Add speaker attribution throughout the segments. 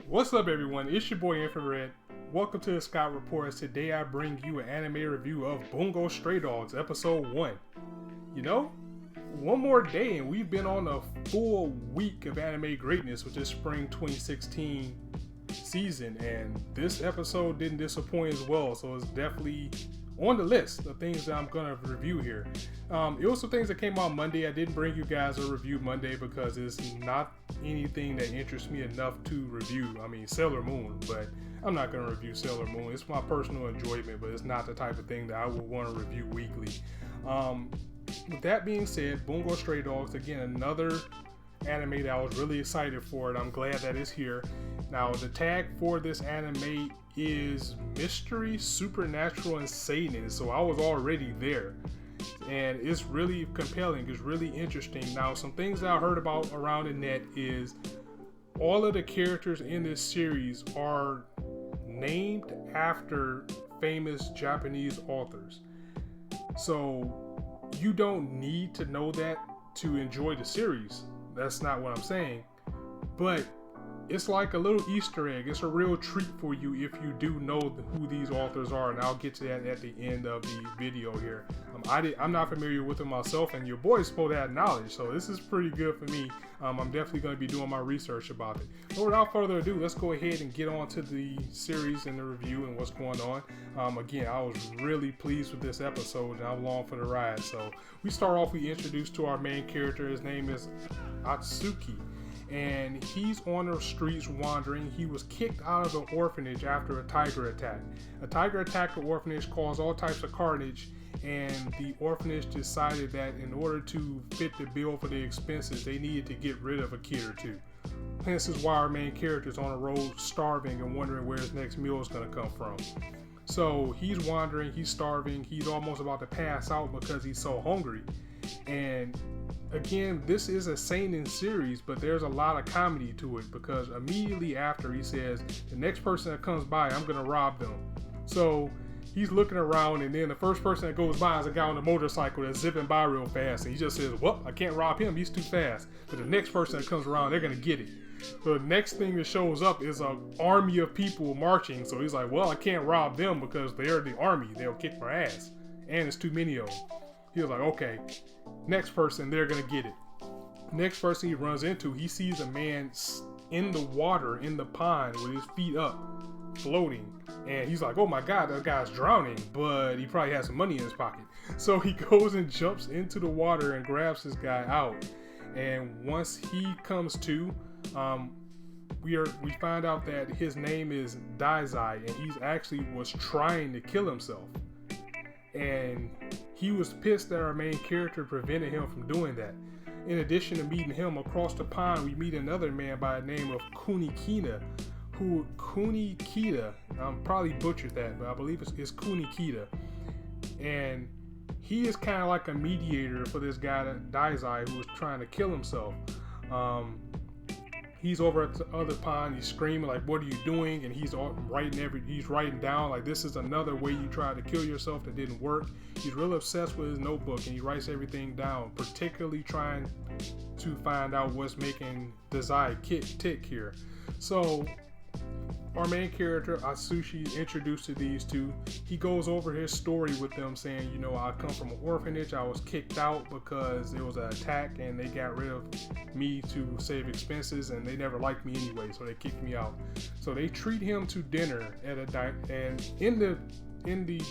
Speaker 1: What's up, everyone? It's your boy Infrared. Welcome to the Scott Reports. Today I bring you an anime review of Bungo Stray Dogs, episode 1. You know, one more day and we've been on a full week of anime greatness with this spring 2016 season, and this episode didn't disappoint as well, so it's definitely on the list of things that I'm going to review here. It was some things that came out Monday. I didn't bring you guys a review Monday because it's not anything that interests me enough to review. I mean, Sailor Moon, but I'm not going to review Sailor Moon. It's my personal enjoyment, but it's not the type of thing that I would want to review weekly. With that being said, Bungo Stray Dogs, again, another anime that I was really excited for, and I'm glad that it's here. Now, the tag for this anime is mystery, supernatural, and Seinen, so I was already there. And it's really compelling, it's really interesting. Now, some things that I heard about around the net is all of the characters in this series are named after famous Japanese authors. So you don't need to know that to enjoy the series. That's not what I'm saying. But it's like a little Easter egg. It's a real treat for you if you do know who these authors are, and I'll get to that at the end of the video here. I'm not familiar with them myself, and your boy's supposed to have knowledge, so this is pretty good for me. I'm definitely going to be doing my research about it. But without further ado, let's go ahead and get on to the series and the review and what's going on. Again, I was really pleased with this episode, and I'm along for the ride. So we start off, we introduced to our main character. His name is Atsuki, and he's on the streets wandering. He was kicked out of the orphanage after a tiger attack. A tiger attacked the orphanage, caused all types of carnage, and the orphanage decided that in order to fit the bill for the expenses, they needed to get rid of a kid or two. Hence is why our main character is on the road starving and wondering where his next meal is going to come from. So he's wandering, he's starving, he's almost about to pass out because he's so hungry. And again, this is a seinen series, but there's a lot of comedy to it, because immediately after he says, the next person that comes by, I'm going to rob them. So he's looking around, and then the first person that goes by is a guy on a motorcycle that's zipping by real fast, and he just says, well, I can't rob him, he's too fast. But the next person that comes around, they're going to get it. So the next thing that shows up is an army of people marching. So he's like, well, I can't rob them because they're the army, they'll kick my ass, and it's too many of them. He was like, okay, next person, they're gonna get it. Next person he runs into, he sees a man in the water in the pond with his feet up, floating, and he's like, oh my god, that guy's drowning, but he probably has some money in his pocket. So he goes and jumps into the water and grabs this guy out. And once he comes to, we find out that his name is Dazai, and he's actually was trying to kill himself. And he was pissed that our main character prevented him from doing that. In addition to meeting him across the pond, we meet another man by the name of Kunikita. I'm probably butchered that, but I believe it's Kunikita. And he is kind of like a mediator for this guy, Dazai, who was trying to kill himself. He's over at the other pond, he's screaming like, what are you doing? And he's writing down like, this is another way you tried to kill yourself that didn't work. He's real obsessed with his notebook, and he writes everything down, particularly trying to find out what's making Dazai tick here. So our main character, Atsushi, introduced to these two. He goes over his story with them, saying, you know, I come from an orphanage. I was kicked out because there was an attack and they got rid of me to save expenses, and they never liked me anyway, so they kicked me out. So they treat him to dinner at and in the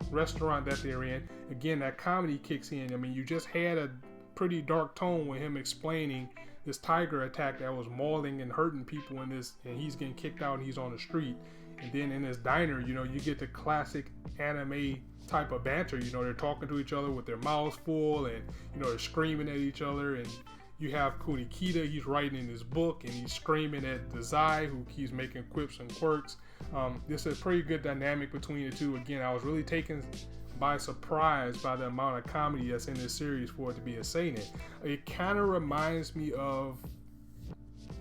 Speaker 1: restaurant that they're in, again, that comedy kicks in. I mean, you just had a pretty dark tone with him explaining this tiger attack that was mauling and hurting people in this, and he's getting kicked out and he's on the street. And then in this diner, you know, you get the classic anime type of banter. You know, they're talking to each other with their mouths full, and you know, they're screaming at each other. And you have Kunikita, he's writing in his book and he's screaming at Dazai, who keeps making quips and quirks. This is a pretty good dynamic between the two. Again, I was really taken by surprise by the amount of comedy that's in this series for it to be a seinen. It kind of reminds me of,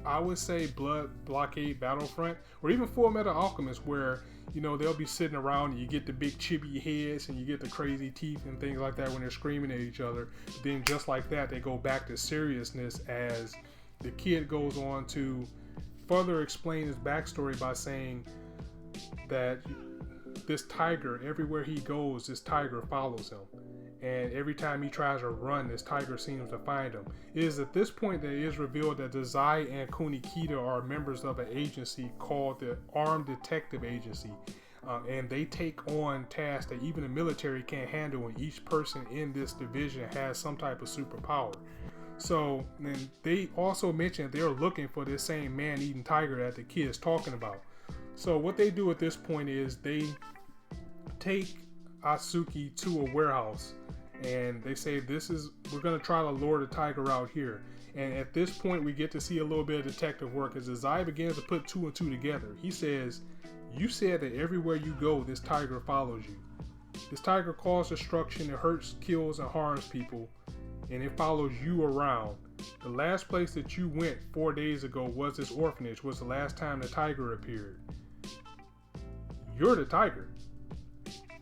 Speaker 1: I would say, Blood Blockade Battlefront, or even Full Metal Alchemist, where, you know, they'll be sitting around and you get the big chibi heads and you get the crazy teeth and things like that when they're screaming at each other. But then just like that, they go back to seriousness as the kid goes on to further explain his backstory by saying that this tiger, everywhere he goes, this tiger follows him. And every time he tries to run, this tiger seems to find him. It is at this point that it is revealed that Dazai and Kunikita are members of an agency called the Armed Detective Agency. And they take on tasks that even the military can't handle, and each person in this division has some type of superpower. So, and they also mentioned they're looking for this same man-eating tiger that the kid's talking about. So what they do at this point is they take Atsuki to a warehouse, and they say we're going to try to lure the tiger out here. And at this point we get to see a little bit of detective work as Dazai begins to put two and two together. He says, "You said that everywhere you go, this tiger follows you. This tiger causes destruction, it hurts, kills, and harms people, and it follows you around. The last place that you went 4 days ago was this orphanage, was the last time the tiger appeared. You're the tiger."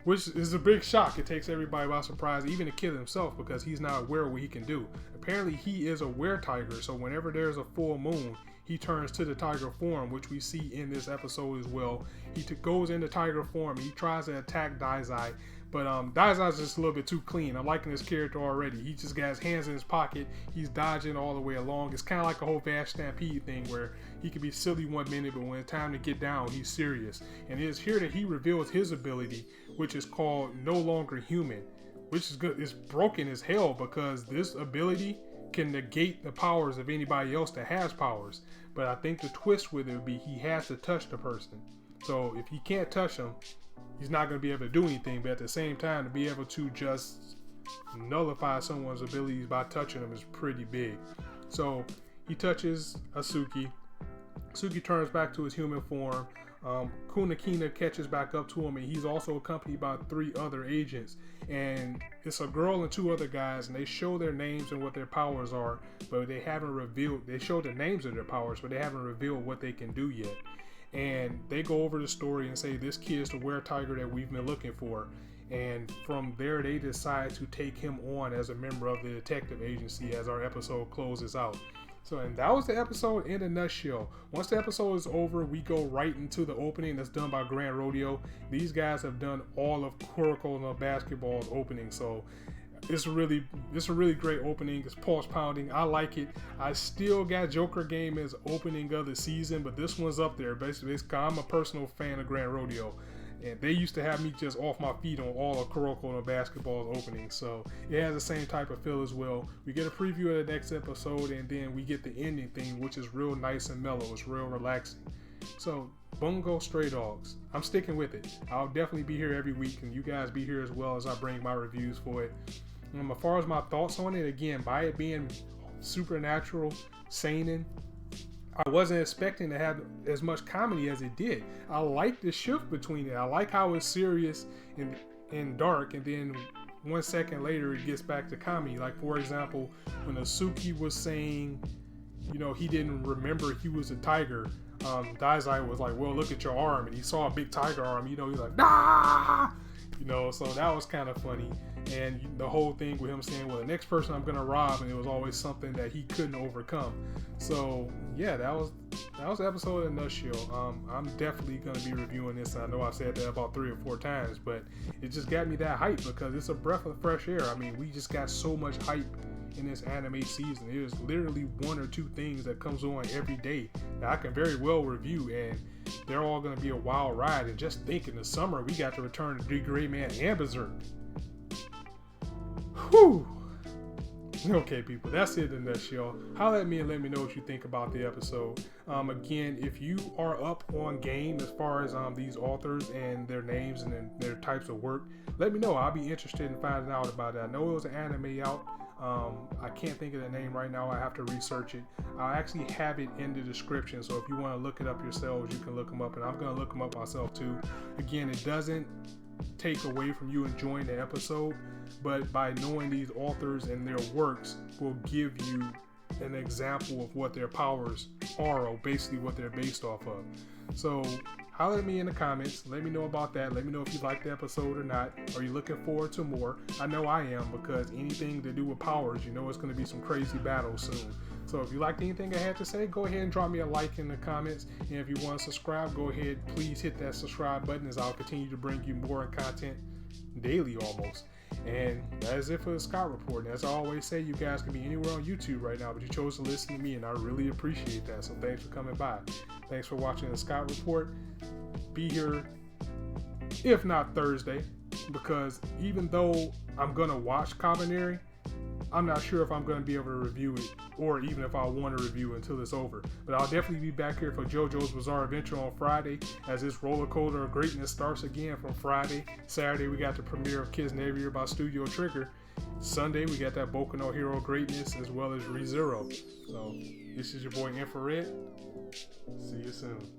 Speaker 1: Which is a big shock. It takes everybody by surprise, even the kid himself, because he's not aware of what he can do. Apparently he is a were-tiger, so whenever there's a full moon, he turns to the tiger form, which we see in this episode as well. He goes into tiger form, and he tries to attack Dazai, but Dazai's just a little bit too clean. I'm liking this character already. He just got his hands in his pocket, he's dodging all the way along. It's kind of like a whole Vast Stampede thing where he can be silly 1 minute, but when it's time to get down, he's serious. And it is here that he reveals his ability, which is called No Longer Human, which is good. It's broken as hell because this ability can negate the powers of anybody else that has powers. But I think the twist with it would be he has to touch the person. So if he can't touch them, he's not going to be able to do anything. But at the same time, to be able to just nullify someone's abilities by touching them is pretty big. So he touches Atsuki. Atsuki turns back to his human form. Kunikina catches back up to him, and he's also accompanied by 3 other agents, and it's a girl and 2 other guys, and they show their names and what their powers are, but they haven't revealed. They show the names of their powers, but they haven't revealed what they can do yet. And they go over the story and say this kid is the were-tiger that we've been looking for, and from there they decide to take him on as a member of the detective agency as our episode closes out. So, and that was the episode in a nutshell. Once the episode is over, we go right into the opening that's done by Grand Rodeo. These guys have done all of Kuroko no Basketball's opening, so it's a really great opening. It's pulse pounding. I like it. I still got Joker Game as opening of the season, but this one's up there. Basically, I'm a personal fan of Grand Rodeo. And they used to have me just off my feet on all of Kuroko no Basketball's openings. So it has the same type of feel as well. We get a preview of the next episode, and then we get the ending thing, which is real nice and mellow. It's real relaxing. So Bungo Stray Dogs, I'm sticking with it. I'll definitely be here every week, and you guys be here as well as I bring my reviews for it. As far as my thoughts on it, again, by it being supernatural, seinen, I wasn't expecting to have as much comedy as it did. I like the shift between it. I like how it's serious and dark, and then 1 second later it gets back to comedy. Like, for example, when Atsuki was saying, he didn't remember he was a tiger, Dazai was like, well, look at your arm, and he saw a big tiger arm, he's like, nah! So that was kind of funny. And the whole thing with him saying, well, the next person I'm going to rob, and it was always something that he couldn't overcome. So yeah, that was the episode in a nutshell. I'm definitely going to be reviewing this. I know I said that about 3 or 4 times, but it just got me that hype because it's a breath of fresh air. I mean, we just got so much hype in this anime season. There's literally 1 or 2 things that comes on every day that I can very well review, and they're all going to be a wild ride. And just think, in the summer we got to return to Degrade Man and Berserk. Whew. Okay, people, that's it in a nutshell. Holler at me and let me know what you think about the episode. Again, if you are up on game as far as these authors and their names and their types of work, let me know. I'll be interested in finding out about it. I know it was an anime out. I can't think of the name right now. I have to research it. I actually have it in the description, so if you want to look it up yourselves, you can look them up, and I'm going to look them up myself too. Again, it doesn't take away from you enjoying the episode, but by knowing these authors and their works will give you an example of what their powers are, or basically what they're based off of. So holler at me in the comments. Let me know about that. Let me know if you liked the episode or not. Are you looking forward to more? I know I am, because anything to do with powers, it's going to be some crazy battles soon. So if you liked anything I had to say, go ahead and drop me a like in the comments. And if you want to subscribe, go ahead, please hit that subscribe button, as I'll continue to bring you more content daily almost. And that is it for the Scott Report. And as I always say, you guys can be anywhere on YouTube right now, but you chose to listen to me, and I really appreciate that. So thanks for coming by. Thanks for watching the Scott Report. Be here, if not Thursday, because even though I'm going to watch Cabaneri, I'm not sure if I'm going to be able to review it, or even if I want to review it until it's over. But I'll definitely be back here for JoJo's Bizarre Adventure on Friday, as this roller coaster of greatness starts again from Friday. Saturday, we got the premiere of Kids Navier by Studio Trigger. Sunday, we got that Boku no Hero greatness, as well as ReZero. So, this is your boy Infrared. See you soon.